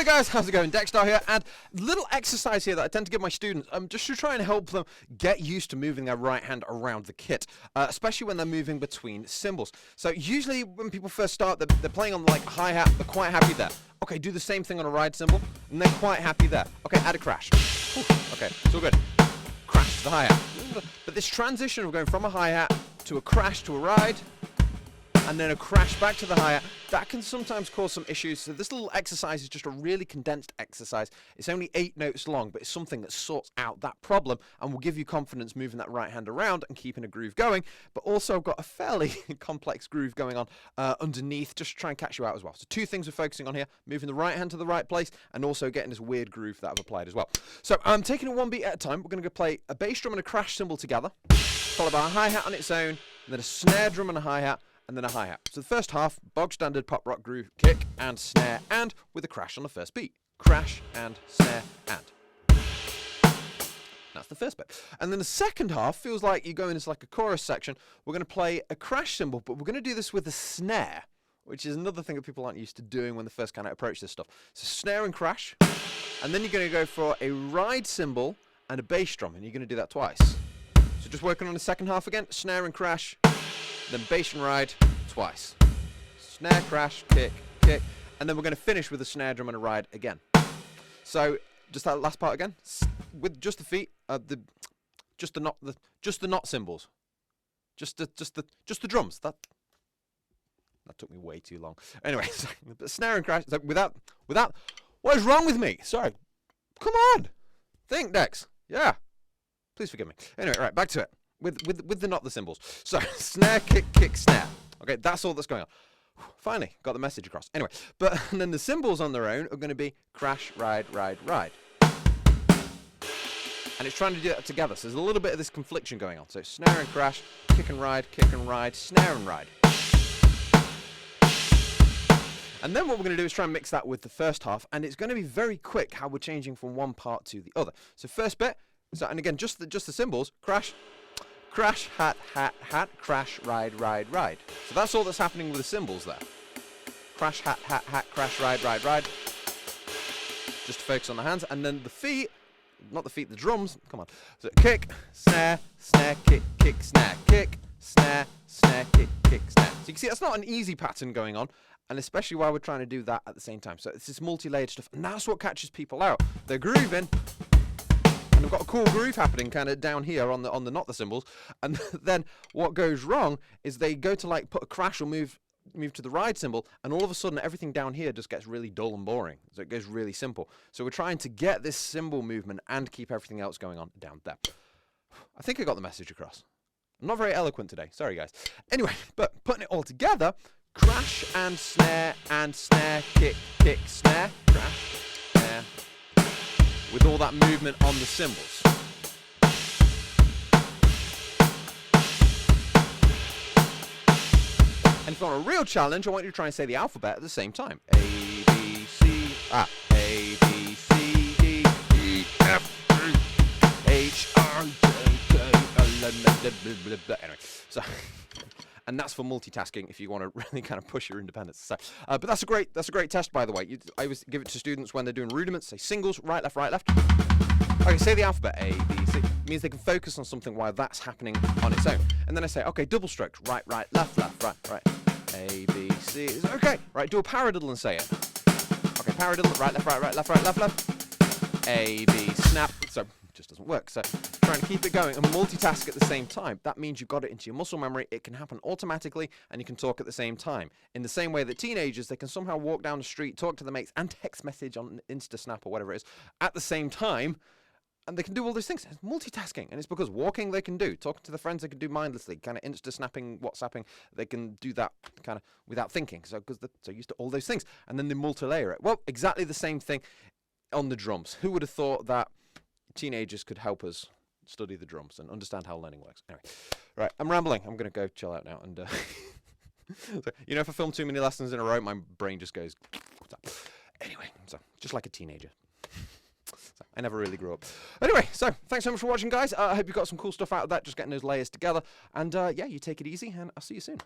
guys, how's it going? Dexter here, and little exercise here that I tend to give my students, just to try and help them get used to moving their right hand around the kit, especially when they're moving between cymbals. So usually when people first start, they're playing on like a hi-hat, they're quite happy there. Okay, do the same thing on a ride cymbal, and they're quite happy there. Okay, add a crash. Okay, it's all good. Crash to the hi-hat. But this transition of going from a hi-hat to a crash to a ride, and then a crash back to the hi-hat, that can sometimes cause some issues. So this little exercise is just a really condensed exercise. It's only 8 notes long, but it's something that sorts out that problem and will give you confidence moving that right hand around and keeping a groove going. But also I've got a fairly complex groove going on underneath, just to try and catch you out as well. So 2 things we're focusing on here: moving the right hand to the right place and also getting this weird groove that I've applied as well. So I'm taking it 1 beat at a time. We're going to go play a bass drum and a crash cymbal together, followed by a hi-hat on its own, and then a snare drum and a hi-hat, and then a hi-hat. So the first half, bog standard pop rock groove, kick and snare, and with a crash on the first beat. Crash and snare and. That's the first bit. And then the second half feels like you go into like a chorus section. We're going to play a crash cymbal, but we're going to do this with a snare, which is another thing that people aren't used to doing when they first kind of approach this stuff. So snare and crash, and then you're going to go for a ride cymbal and a bass drum, and you're going to do that twice. So just working on the second half again, snare and crash, then bass and ride twice. Snare, crash, kick, kick, and then we're going to finish with a snare drum and a ride again. So just that last part again, with just the feet, just the not cymbals, just the drums. That took me way too long. Anyway, so, snare and crash. So without, what is wrong with me? Sorry, come on, think, Dex. Yeah, please forgive me. Anyway, right, back to it. With the not the cymbals. So snare, kick, kick, snare. Okay, that's all that's going on. Finally, got the message across. Anyway, but and then the cymbals on their own are going to be crash, ride, ride, ride. And it's trying to do that together. So there's a little bit of this confliction going on. So snare and crash, kick and ride, snare and ride. And then what we're going to do is try and mix that with the first half, and it's going to be very quick how we're changing from one part to the other. So first bit, so, and again, just the cymbals, crash, crash, hat, hat, hat, crash, ride, ride, ride. So that's all that's happening with the cymbals there. Crash, hat, hat, hat, crash, ride, ride, ride. Just to focus on the hands. And then the feet, not the feet, the drums, come on. So kick, snare, snare, kick, kick, snare, kick, snare, snare, kick, kick, snare. So you can see that's not an easy pattern going on, and especially while we're trying to do that at the same time. So it's this multi-layered stuff, and that's what catches people out. They're grooving, and I've got a cool groove happening kind of down here on the not the cymbals, and then what goes wrong is they go to like put a crash or move to the ride cymbal, and all of a sudden everything down here just gets really dull and boring. So it goes really simple. So we're trying to get this cymbal movement and keep everything else going on down there. I think I got the message across. I'm not very eloquent today, sorry guys. Anyway, but putting it all together, crash and snare, kick, kick, snare, crash, snare, with all that movement on the cymbals. And if you want a real challenge, I want you to try and say the alphabet at the same time. A, B, C, A, B, C, D, E, F, G, H, I, J, K, L, M, N, anyway, so... And that's for multitasking if you want to really kind of push your independence. So, but that's a great test, by the way. I always give it to students when they're doing rudiments. Say singles, right, left, right, left. Okay, say the alphabet, A, B, C. It means they can focus on something while that's happening on its own. And then I say, okay, double strokes, right, right, left, left, right, right. A, B, C. Okay, right, do a paradiddle and say it. Okay, paradiddle, right, left, right, right, left, right, left, left. A, B, snap. So just doesn't work. So trying to keep it going and multitask at the same time. That means you've got it into your muscle memory. It can happen automatically, and you can talk at the same time. In the same way that teenagers, they can somehow walk down the street, talk to their mates, and text message on Insta Snap or whatever it is at the same time, and they can do all those things. It's multitasking, and it's because walking they can do, talking to the friends they can do mindlessly, kind of Insta Snapping, WhatsApping, they can do that kind of without thinking. So because they're so used to all those things, and then they multi-layer it. Well, exactly the same thing on the drums. Who would have thought that teenagers could help us study the drums and understand how learning works? Anyway, right, I'm rambling. I'm going to go chill out now. And so, you know, if I film too many lessons in a row, my brain just goes. Anyway, so just like a teenager. So I never really grew up. Anyway, so thanks so much for watching, guys. I hope you got some cool stuff out of that, just getting those layers together. And yeah, you take it easy, and I'll see you soon.